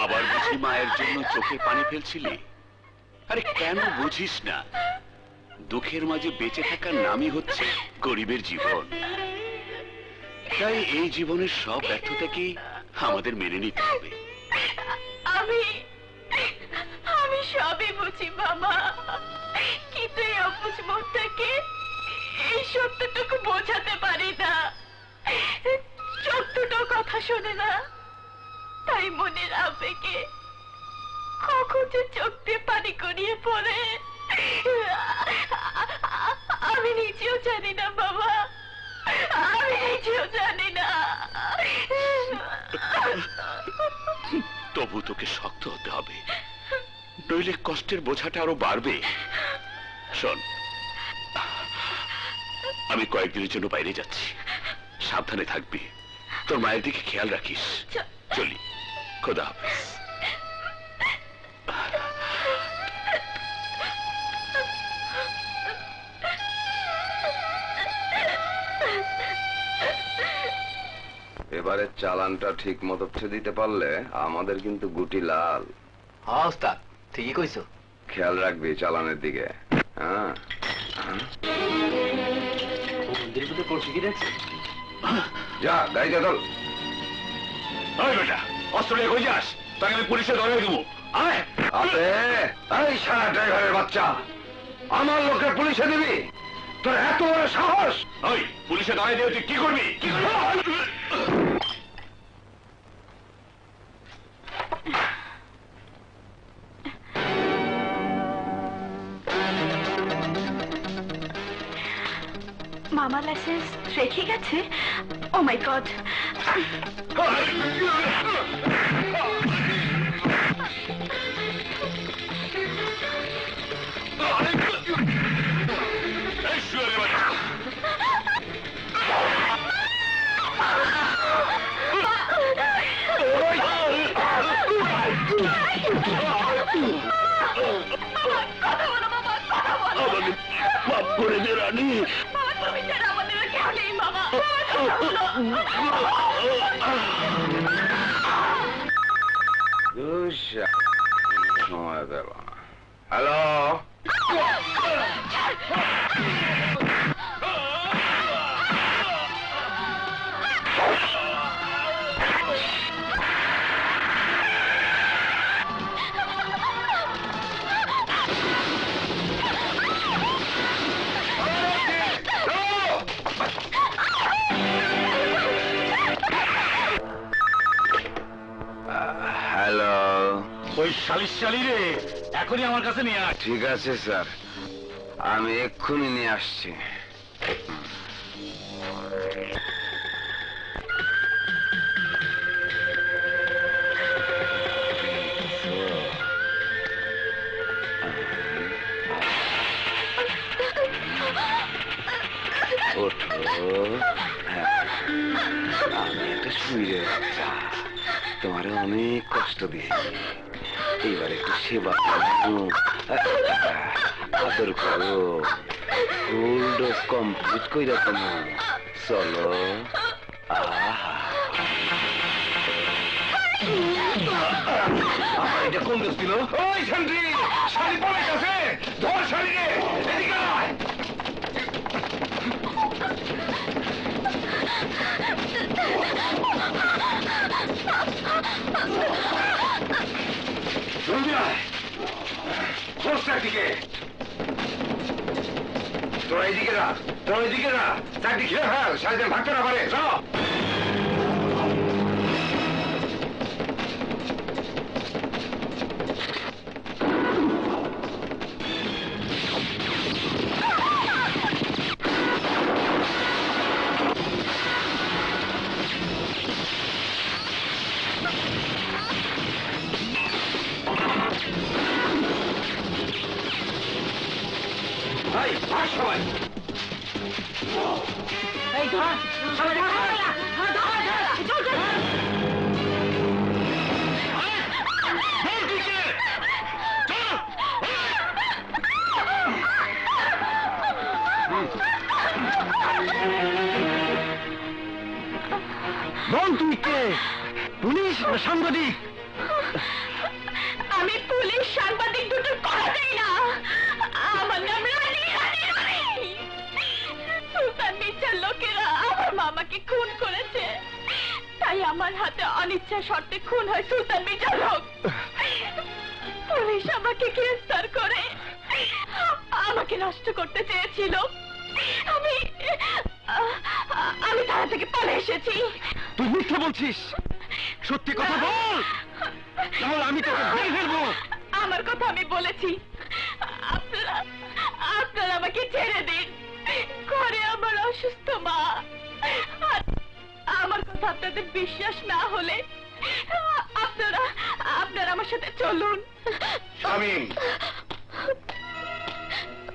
আবার বুঝি মায়ের জন্য চোখে পানি ফেলছিলি? আরে কেন বুঝিস না, দুঃখের মাঝে বেঁচে থাকার নামই হচ্ছে গরিবের জীবন। তাই এই জীবনের সব ব্যর্থতাকেই আমাদের মেনে নিতে হবে। আমি আমি সবই বুঝি বাবা, কিন্তু এই অবুঝ মনটাকে এই সত্যটুকু বোঝাতে পারি না। চোখ দুটো কথা শোনে না, তাই মনের আবেগে কখন যে চোখ দিয়ে পানি গড়িয়ে পড়ে আমি নিজেও জানি না বাবা, আমি নিজেও জানি না। তবু তোকে শক্ত হতে হবে, নইলে কষ্টের বোঝাটা আরো বাড়বে। শোন, আমি কয়েকদিনের জন্য বাইরে যাচ্ছি, সাবধানে থাকবি, তোর মায়ের দিকে খেয়াল রাখিস। চলি, খোদা হাফেজ। এবারে চালানটা ঠিক মতো দিতে পারলে আমাদের কিন্তু গুটি লাল। হ্যাঁ ওস্তাদ, ঠিকই কইছো। খেয়াল রাখবি চালানের দিকে। হ্যাঁ, মন্দিরের ভিতরে পড়ছি কি দেখছো? যা গাড়িতে তোল। ওই বেটা, অস্ত্র নিয়ে কই যাস? তাকে আমি পুলিশে ধরে দেবো। আয় আবে, এই সারা ড্রাইভারের বাচ্চা, আমার লোককে পুলিশে দিবি? তোর এত বড় সাহস! ওই পুলিশে ধরে দিয়ে তুই কি করবি? কি করবি? মামা লাইসেন্স রেখে গেছে? ও মাই গড! আমাকে মাফ করে দে রানী। তুমি ছাড়া আমাদের কেউ নেই মামা। সময় পেল না। Hello, hello. ওই শালিশ শালি রে এখনই আমার কাছে নিয়ে আয়। ঠিক আছে স্যার, আমি এক্ষুনি নিয়ে আসছি। ওঠো। হ্যাঁ, আমি একটা শুয়ে বাচ্চা, তোমার অনেক কষ্ট দিয়েছি, এবার একটু সেবা করো, আদর করো, ফুল ডোজ কমপ্লিট কইরা তুমি চলো। আমার এটা কোন দোষ ছিল? ওই শান্তি, শাড়ি পরে গেছে, ধর শাড়ি রে, এদিকে আয়। তোরা এইদিকে না, তোরা এইদিকে না, চারটি খেয়ে ফেল, সারাদিন ভাগতে না পারে। সবাই এই ধর, সবাই ধর, চল চল। বল তুই কে? পুলিশ না সাংবাদিক? আমি পুলিশ সাংবাদিক দুটোর কথা চাই না। আমার নাম রানী, রানী, রানী। সুলতান মির্জার লোকেরা আমার মামাকে খুন করেছে, তাই আমার হাতে অনিচ্ছা শর্তে খুন হয় সুলতান মির্জার লোক। পুলিশ আমাকে গ্রেফতার করে আমাকে নষ্ট করতে চেয়েছিল। আমি আমি থানা থেকে পালিয়ে এসেছি। তুই মিথ্যে বলছিস, সত্যি কথা বল, তাহলে আমি তোকে মেরে ফেলবো। আমার কথা আমি বলেছি, আপনারা আপনারা আমাকে ছেড়ে দিন। ঘরে আমার অসুস্থ মা। আর আমার কথা আপনাদের বিশ্বাস না হলে আপনারা আপনারা আমার সাথে চলুন। শামীম,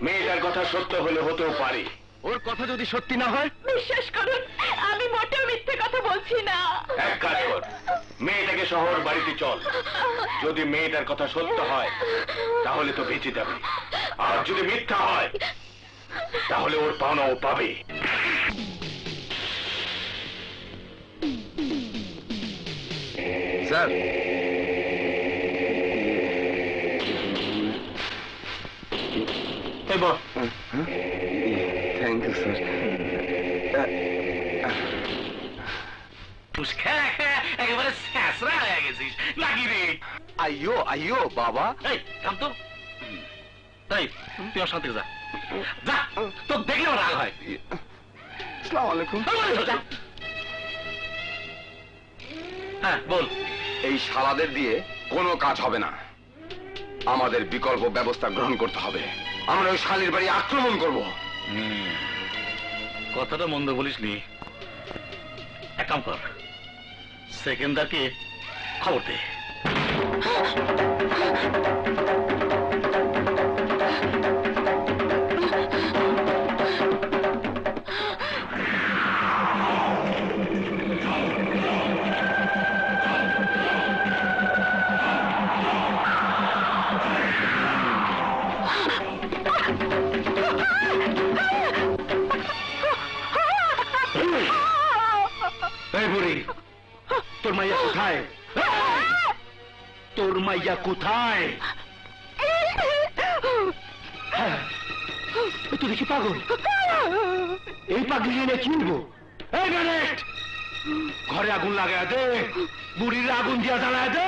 মেয়েটার কথা সত্য হলে হতেও পারে। ওর কথা যদি সত্যি না হয়? বিশ্বাস করুন, আমি মোটেও মিথ্যে কথা বলছি না। এক কাজ কর, মেয়েটাকে শহর বাড়িতে চল। যদি মেয়েটার কথা সত্য হয় তাহলে তো বেঁচে যাবে, আর যদি মিথ্যা হয় তাহলে ওর পাওনা ও পাবে। Sir, thank you sir. একেবারে শেষরা হয়ে গেছিস নাকি রে? আইয়ো আইয়ো বাবা। এই থাম তো, তাই তুই আমার সাথে যা, যা, তো দেখলেও রাগ হয়। আসসালামু আলাইকুম। হ্যাঁ বল। এই শালাদের দিয়ে কোনো কাজ হবে না, আমাদের বিকল্প ব্যবস্থা গ্রহণ করতে হবে। আমরা ওই শালির বাড়ি আক্রমণ করব। কথাটা মন্দ বলিস নি। এক কাম কর, সেকেন্দারকে খবর দে। এই বুড়ি, তোর মাইয়া কোথায়? তোর মাইয়া কোথায়? তুই দেখি পাগল, এই পাগলি এনে কিনবো। এই গ্রেনেড, ঘরে আগুন লাগায় দে, বুড়ির আগুন দিয়া জ্বালায় দে।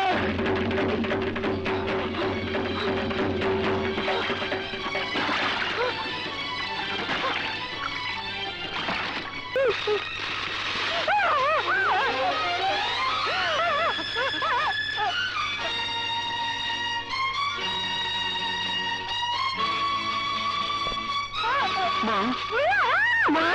মা, মা,